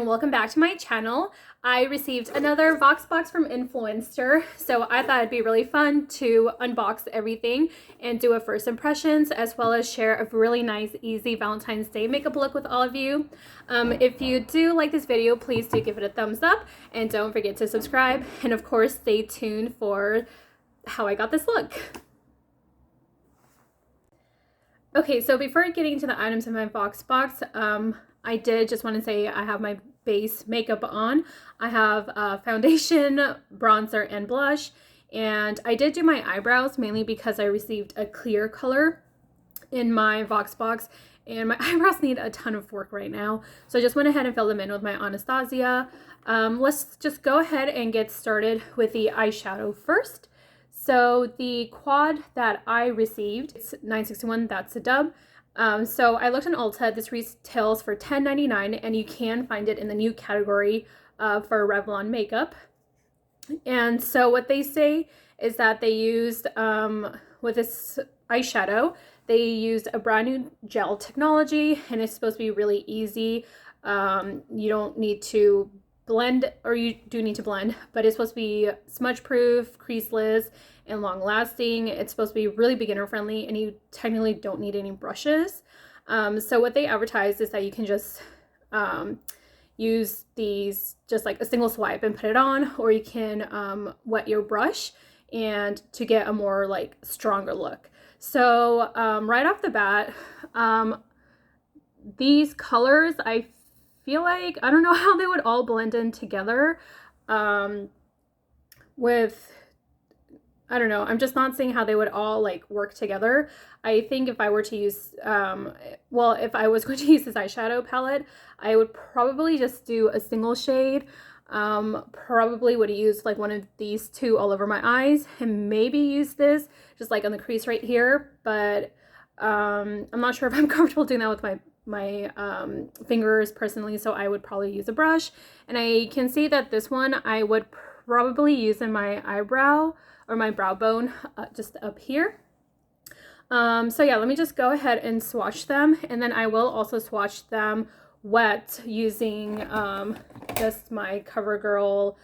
welcome back to my channel. I received another Vox box from Influenster, so I thought it'd be really fun to unbox everything and do a first impressions, as well as share a really nice, easy Valentine's Day makeup look with all of you. If you do like this video, please do give it a thumbs up, and don't forget to subscribe, and of course stay tuned for how I got this look. Okay, so before getting to the items in my Vox box, I did just want to say I have my base makeup on. I have foundation, bronzer, and blush. And I did do my eyebrows mainly because I received a clear color in my Vox box. And my eyebrows need a ton of work right now. So I just went ahead and filled them in with my Anastasia. Let's just go ahead and get started with the eyeshadow first. So the quad that I received, it's $9.61, that's a dub. So I looked on Ulta. This retails for $10.99, and you can find it in the new category for Revlon makeup. And so what they say is that they used, with this eyeshadow, they used a brand new gel technology, and it's supposed to be really easy. You don't need to blend, or you do need to blend, but it's supposed to be smudge proof, creaseless, and long lasting. It's supposed to be really beginner friendly, and you technically don't need any brushes. So what they advertise is that you can just use these just like a single swipe and put it on, or you can wet your brush and to get a more like stronger look. So right off the bat, these colors, I feel like, I don't know how they would all blend in together with, I don't know, I'm just not seeing how they would all like work together. I think if I were to use, well, if I was going to use this eyeshadow palette, I would probably just do a single shade. Probably would use like one of these two all over my eyes, and maybe use this just like on the crease right here. But I'm not sure if I'm comfortable doing that with my fingers personally, so I would probably use a brush. And I can see that this one I would probably use in my eyebrow or my brow bone, just up here. So yeah, let me just go ahead and swatch them, and then I will also swatch them wet using just my CoverGirl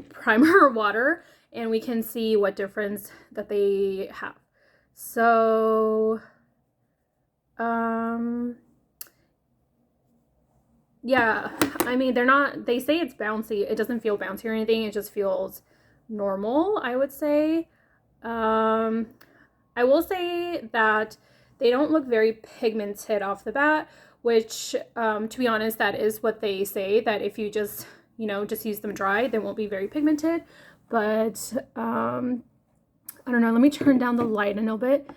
primer water, and we can see what difference that they have. So yeah, I mean, they say it's bouncy. It doesn't feel bouncy or anything. It just feels normal, I would say. I will say that they don't look very pigmented off the bat, which, to be honest, that is what they say, that if you just, just use them dry, they won't be very pigmented. But, I don't know, let me turn down the light a little bit,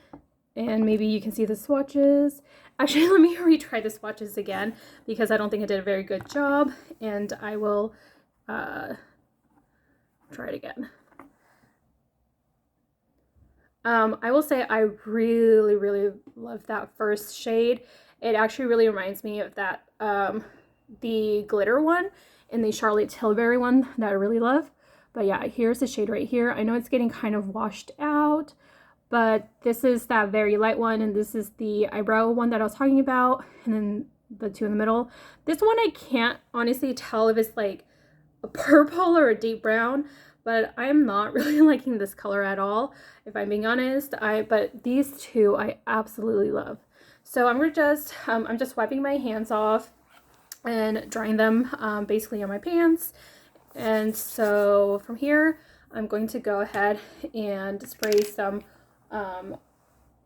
and maybe you can see the swatches. Actually, let me retry the swatches again, because I don't think I did a very good job, and I will try it again. I will say I really, really love that first shade. It actually really reminds me of that, the glitter one and the Charlotte Tilbury one that I really love. But yeah, here's the shade right here. I know it's getting kind of washed out, but this is that very light one, and this is the eyebrow one that I was talking about, and then the two in the middle. This one I can't honestly tell if it's like a purple or a deep brown, but I'm not really liking this color at all, if I'm being honest. But these two I absolutely love. So I'm just wiping my hands off and drying them basically on my pants. And so from here, I'm going to go ahead and spray some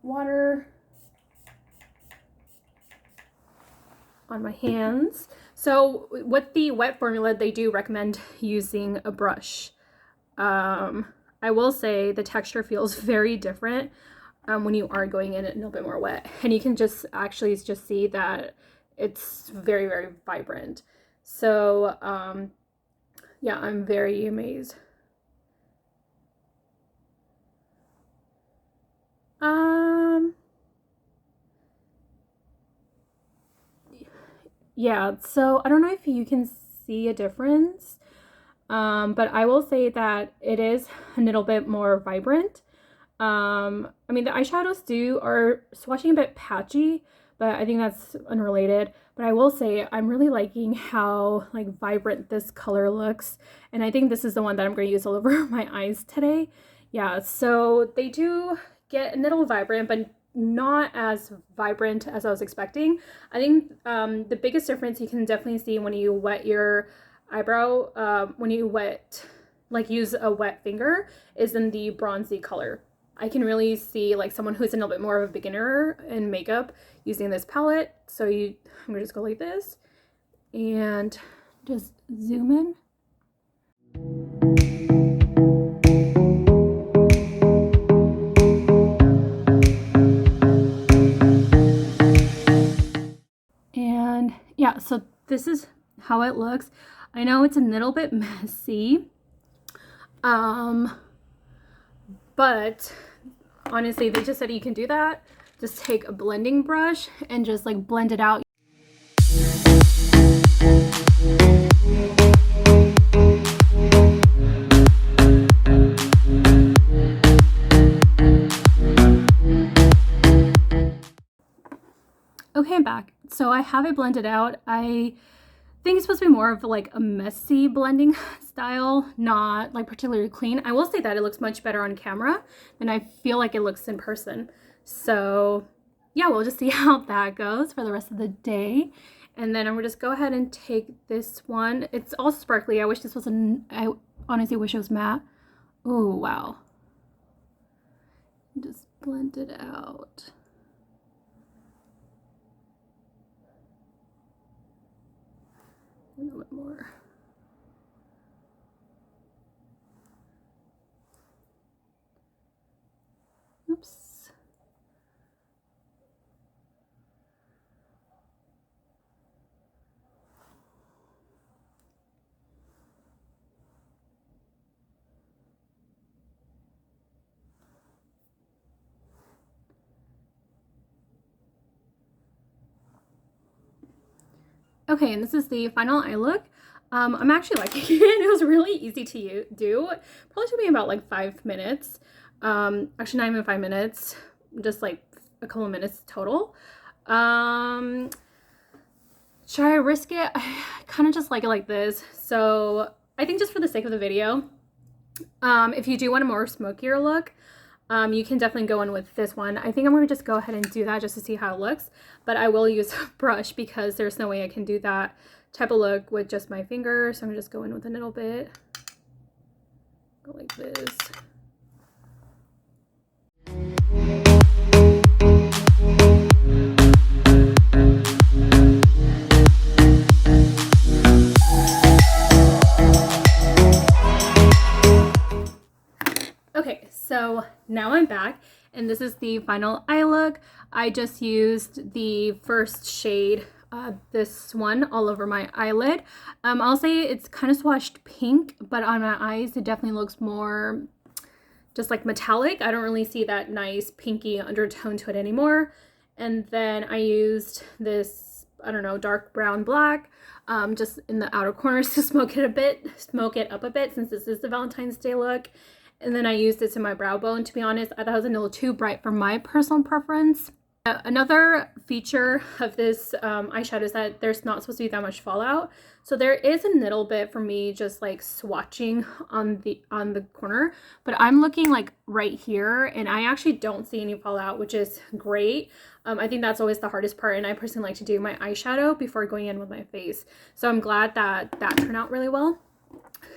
water on my hands. So with the wet formula, they do recommend using a brush. I will say the texture feels very different when you are going in it a little bit more wet, and you can just actually just see that it's very, very vibrant. So yeah, I'm very amazed. Yeah, so I don't know if you can see a difference, but I will say that it is a little bit more vibrant. I mean, the eyeshadows are swatching a bit patchy, but I think that's unrelated. But I will say I'm really liking how like vibrant this color looks, and I think this is the one that I'm going to use all over my eyes today. Yeah, so they do get a little vibrant, but not as vibrant as I was expecting. I think the biggest difference you can definitely see when you wet your eyebrow, when you use a wet finger, is in the bronzy color. I can really see like someone who's a little bit more of a beginner in makeup using this palette. So I'm gonna just go like this and just zoom in. And yeah, so this is how it looks. I know it's a little bit messy, but honestly, they just said you can do that. Just take a blending brush and just like blend it out. Okay, I'm back. So I have it blended out. I think it's supposed to be more of like a messy blending style, not like particularly clean. I will say that it looks much better on camera than I feel like it looks in person. So yeah, we'll just see how that goes for the rest of the day. And then I'm gonna just go ahead and take this one. It's all sparkly. I wish this was I honestly wish it was matte. Oh, wow. Just blend it out. A little bit more. Oops. Okay, and this is the final eye look. I'm actually liking it. It was really easy to do. Probably took me about like 5 minutes. Actually not even 5 minutes, just like a couple of minutes total. Should I risk it? I kind of just like it like this. So I think just for the sake of the video, if you do want a more smokier look, you can definitely go in with this one. I think I'm going to just go ahead and do that just to see how it looks, but I will use a brush because there's no way I can do that type of look with just my finger. So I'm going to just go in with a little bit. Go like this. Okay, so now I'm back and this is the final eye look. I just used the first shade, this one, all over my eyelid. I'll say it's kind of swatched pink, but on my eyes it definitely looks more just like metallic. I don't really see that nice pinky undertone to it anymore. And then I used this, I don't know, dark brown black, just in the outer corners to smoke it up a bit since this is the Valentine's Day look. And then I used this in my brow bone. To be honest, I thought it was a little too bright for my personal preference. Another feature of this eyeshadow is that there's not supposed to be that much fallout. So there is a little bit for me just like swatching on the corner, but I'm looking like right here and I actually don't see any fallout, which is great. I think that's always the hardest part, and I personally like to do my eyeshadow before going in with my face. So I'm glad that that turned out really well.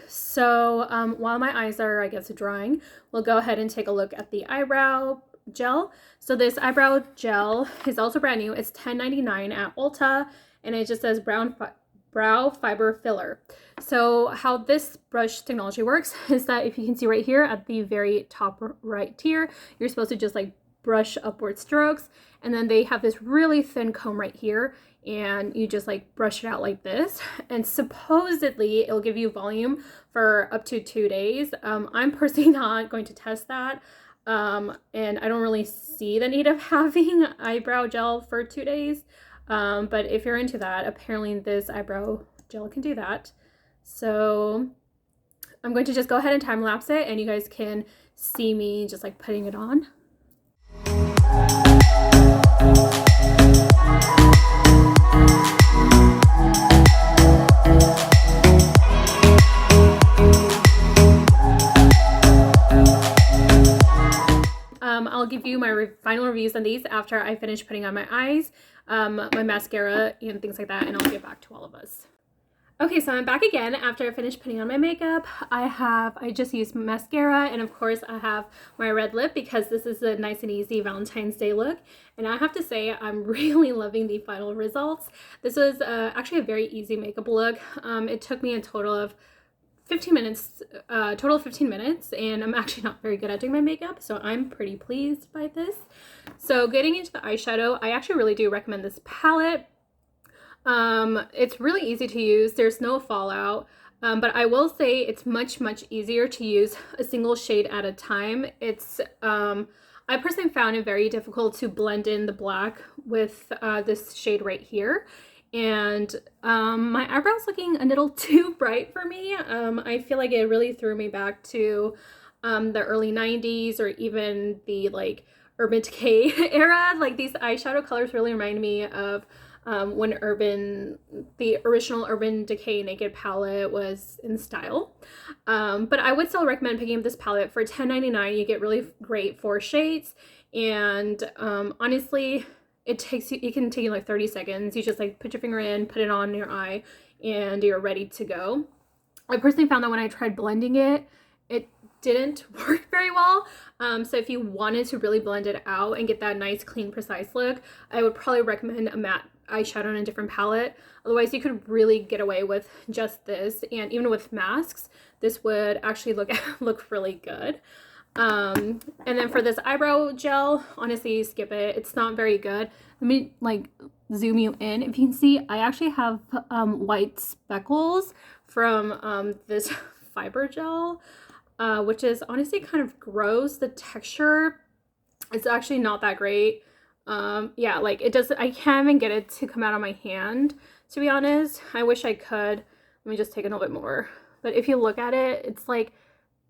So while my eyes are, I guess, drying, we'll go ahead and take a look at the eyebrow gel. So this eyebrow gel is also brand new. It's $10.99 at Ulta, and it just says brow fiber filler. So how this brush technology works is that if you can see right here at the very top right tier, you're supposed to just like brush upward strokes, and then they have this really thin comb right here, and you just like brush it out like this, and supposedly it'll give you volume for up to 2 days. I'm personally not going to test that, and I don't really see the need of having eyebrow gel for 2 days, but if you're into that, apparently this eyebrow gel can do that. So I'm going to just go ahead and time lapse it, and you guys can see me just like putting it on. give you my final reviews on these after I finish putting on my eyes, my mascara, and things like that, and I'll get back to all of us. Okay, so I'm back again after I finished putting on my makeup. I just used mascara, and of course I have my red lip because this is a nice and easy Valentine's Day look. And I have to say, I'm really loving the final results. This was actually a very easy makeup look. It took me a total of 15 minutes, and I'm actually not very good at doing my makeup, so I'm pretty pleased by this. So getting into the eyeshadow, I actually really do recommend this palette. It's really easy to use. There's no fallout, but I will say it's much easier to use a single shade at a time. It's I personally found it very difficult to blend in the black with this shade right here, and my eyebrows looking a little too bright for me. I feel like it really threw me back to the early 90s or even the like Urban Decay era. Like these eyeshadow colors really remind me of when the original Urban Decay Naked palette was in style. But I would still recommend picking up this palette. For $10.99, you get really great 4 shades, and honestly, it can take you like 30 seconds. You just like put your finger in, put it on your eye, and you're ready to go. I personally found that when I tried blending it, it didn't work very well. So if you wanted to really blend it out and get that nice, clean, precise look, I would probably recommend a matte eyeshadow in a different palette. Otherwise, you could really get away with just this, and even with masks, this would actually look really good. And then for this eyebrow gel, honestly, skip it. It's not very good. Let me like zoom you in. If you can see, I actually have white speckles from this fiber gel, which is honestly kind of gross. The texture is actually not that great. Yeah, like I can't even get it to come out of my hand, to be honest. I wish I could. Let me just take a little bit more. But if you look at it, it's like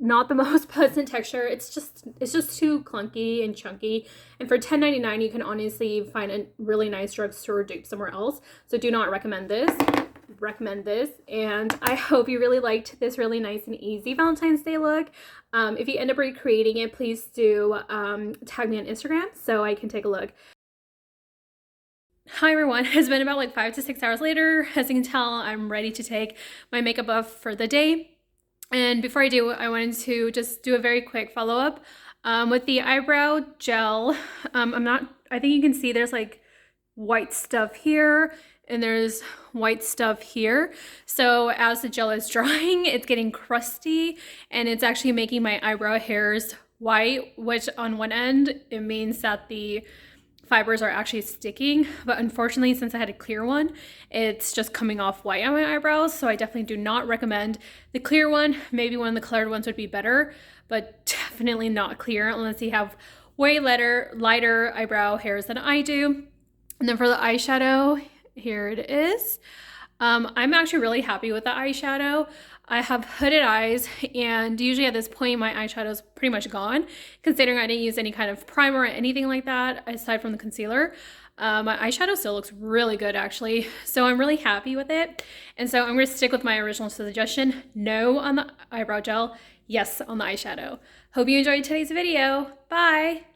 not the most pleasant texture. It's just too clunky and chunky. And for $10.99, you can honestly find a really nice drugstore dupe somewhere else. So do not recommend this. Recommend this, and I hope you really liked this really nice and easy Valentine's Day look. If you end up recreating it, please do tag me on Instagram so I can take a look. Hi everyone, it's been about like 5 to 6 hours later. As you can tell, I'm ready to take my makeup off for the day. And before I do, I wanted to just do a very quick follow-up with the eyebrow gel. I think you can see there's like white stuff here and there's white stuff here. So as the gel is drying, it's getting crusty and it's actually making my eyebrow hairs white, which on one end, it means that the fibers are actually sticking, but unfortunately, since I had a clear one, it's just coming off white on my eyebrows. So I definitely do not recommend the clear one. Maybe one of the colored ones would be better, but definitely not clear unless you have way lighter eyebrow hairs than I do. And then for the eyeshadow, here it is. I'm actually really happy with the eyeshadow. I have hooded eyes, and usually at this point my eyeshadow is pretty much gone, considering I didn't use any kind of primer or anything like that aside from the concealer. My eyeshadow still looks really good actually, so I'm really happy with it. And so I'm going to stick with my original suggestion, no on the eyebrow gel, yes on the eyeshadow. Hope you enjoyed today's video. Bye!